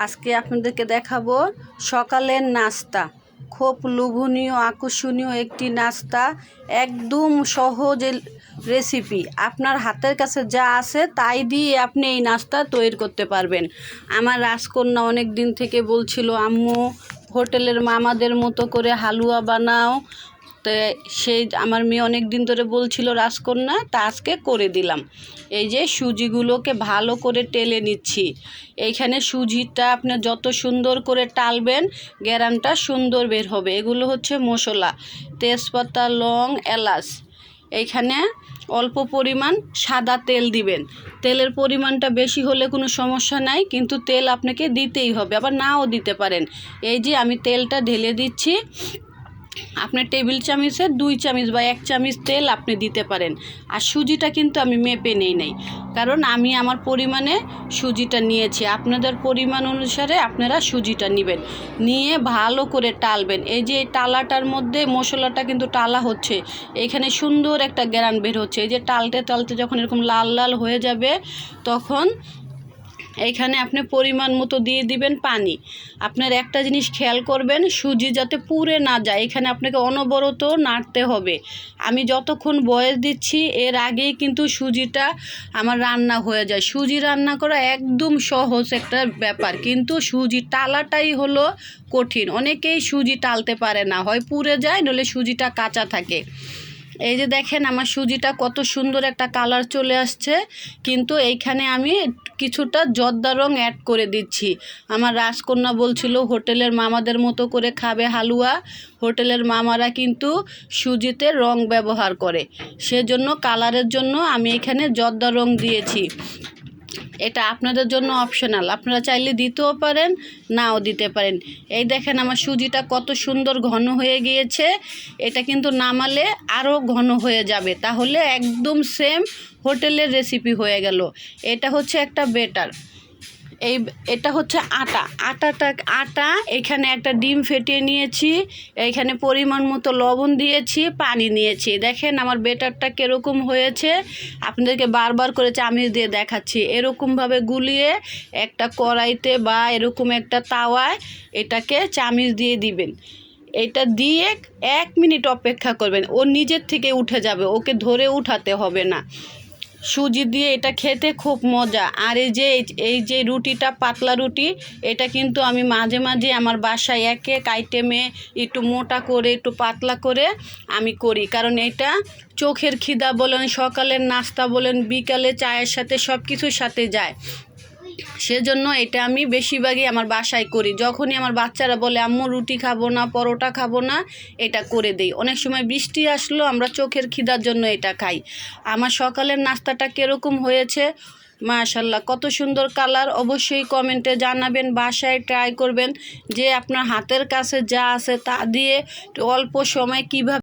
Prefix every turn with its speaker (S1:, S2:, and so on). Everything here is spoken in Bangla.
S1: আজকে আপনাদেরকে দেখাবো সকালের নাস্তা। খুব লোভনীয় আকর্ষণীয় একটি নাস্তা, একদম সহজ রেসিপি। আপনার হাতের কাছে যা আছে তাই দিয়ে আপনি এই নাস্তা তৈরি করতে পারবেন। আমার রাজকন্যা অনেক দিন থেকে বলছিল, আম্মু হোটেলের মামাদের মতো করে হালুয়া বানাও। তো সেই আমার মেয়ে অনেক দিন ধরে বলছিল রাজকন্যা, তা আজকে করে দিলাম। এই যে সুজিগুলোকে ভালো করে টেলে নিচ্ছি। এইখানে সুজিটা আপনি যত সুন্দর করে টালবেন গ্যারানটা সুন্দর বের হবে। এগুলো হচ্ছে মশলা, তেজপাতা, লং, এলাচ। এইখানে অল্প পরিমাণ সাদা তেল দিবেন। তেলের পরিমাণটা বেশি হলে কোনো সমস্যা নাই, কিন্তু তেল আপনাকে দিতেই হবে, আবার নাও দিতে পারেন। এই যে আমি তেলটা ঢেলে দিচ্ছি। আপনি টেবিল চামচের 2 চামচ বা 1 চামচ তেল আপনি দিতে পারেন। আর সুজিটা কিন্তু আমি মেপে নেই নাই, কারণ আমি আমার পরিমাণে সুজিটা নিয়েছি। আপনাদের পরিমাণ অনুসারে আপনারা সুজিটা নেবেন, নিয়ে ভালো করে টালবেন। এই যে টালাটার মধ্যে মশলাটা কিন্তু টালা হচ্ছে, এখানে সুন্দর একটা গ্রান বের হচ্ছে। এই যে টালতে টালতে যখন এরকম লাল লাল হয়ে যাবে, তখন এইখানে আপনি পরিমাণ মতো দিয়ে দিবেন পানি। আপনার একটা জিনিস খেয়াল করবেন, সুজি যাতে পুড়ে না যায়, এখানে আপনাকে অনবরত নাড়তে হবে। আমি যতক্ষণ বয়স দিচ্ছি এর আগেই কিন্তু সুজিটা আমার রান্না হয়ে যায়। সুজি রান্না করা একদম সহজ একটা ব্যাপার, কিন্তু সুজি টালাটাই হলো কঠিন। অনেকেই সুজি টালতে পারে না, হয় পুড়ে যায়, নইলে সুজিটা কাঁচা থাকে। এই যে দেখেন আমার সুজিটা কত সুন্দর একটা কালার চলে আসছে, কিন্তু এইখানে আমি কিছুটা জর্দা রং অ্যাড করে দিচ্ছি। আমার রাজকন্যা বলছিল হোটেলের মামাদের মতো করে খাবে হালুয়া। হোটেলের মামারা কিন্তু সুজিতে রং ব্যবহার করে, সেজন্য কালারের জন্য আমি এখানে জর্দা রং দিয়েছি। এটা আপনাদের জন্য অপশনাল, আপনারা চাইলে দিতেও পারেন, নাও দিতে পারেন। এই দেখেন আমার সুজিটা কত সুন্দর ঘন হয়ে গিয়েছে। এটা কিন্তু নামালে আরও ঘন হয়ে যাবে, তাহলে একদম সেম হোটেলের রেসিপি হয়ে গেল। এটা হচ্ছে একটা বেটার। এটা হচ্ছে আটা। এখানে একটা ডিম ফেটিয়ে নিয়েছি, এইখানে পরিমাণ মতো লবণ দিয়েছি, পানি নিয়েছি। দেখেন আমার বেটারটা কীরকম হয়েছে, আপনাদেরকে বারবার করে চামচ দিয়ে দেখাচ্ছি। এরকমভাবে গুলিয়ে একটা কড়াইতে বা এরকম একটা তাওয়ায় এটাকে চামচ দিয়ে দিবেন। এটা দিয়ে 1 মিনিট অপেক্ষা করবেন, ও নিজের থেকে উঠে যাবে, ওকে ধরে উঠাতে হবে না। সুজি দিয়ে এটা খেতে খুব মজা। আর এই যে রুটিটা, পাতলা রুটি, এটা কিন্তু আমি মাঝে মাঝে আমার বাসায় এক আইটেমে একটু মোটা করে একটু পাতলা করে আমি করি, কারণ এটা চোখের খিদা বলেন, সকালের নাস্তা বলেন, বিকালে চায়ের সাথে সব কিছুর সাথে যায়। সেজন্য এটা আমি বেশিরভাগই আমার বাসায় করি। যখনই আমার বাচ্চারা বলে আম্মু রুটি খাবো না, পরোটা খাবো না, এটা করে দেই। অনেক সময় বৃষ্টি আসলো আমরা চোখের খিদার জন্য এটা খাই। আমার সকালের নাস্তাটা কীরকম হয়েছে, মাশাআল্লাহ কত সুন্দর কালার। অবশ্যই কমেন্টে জানাবেন, বাসায় ট্রাই করবেন যে আপনার হাতের কাছে যা আছে তা দিয়ে অল্প সময় কীভাবে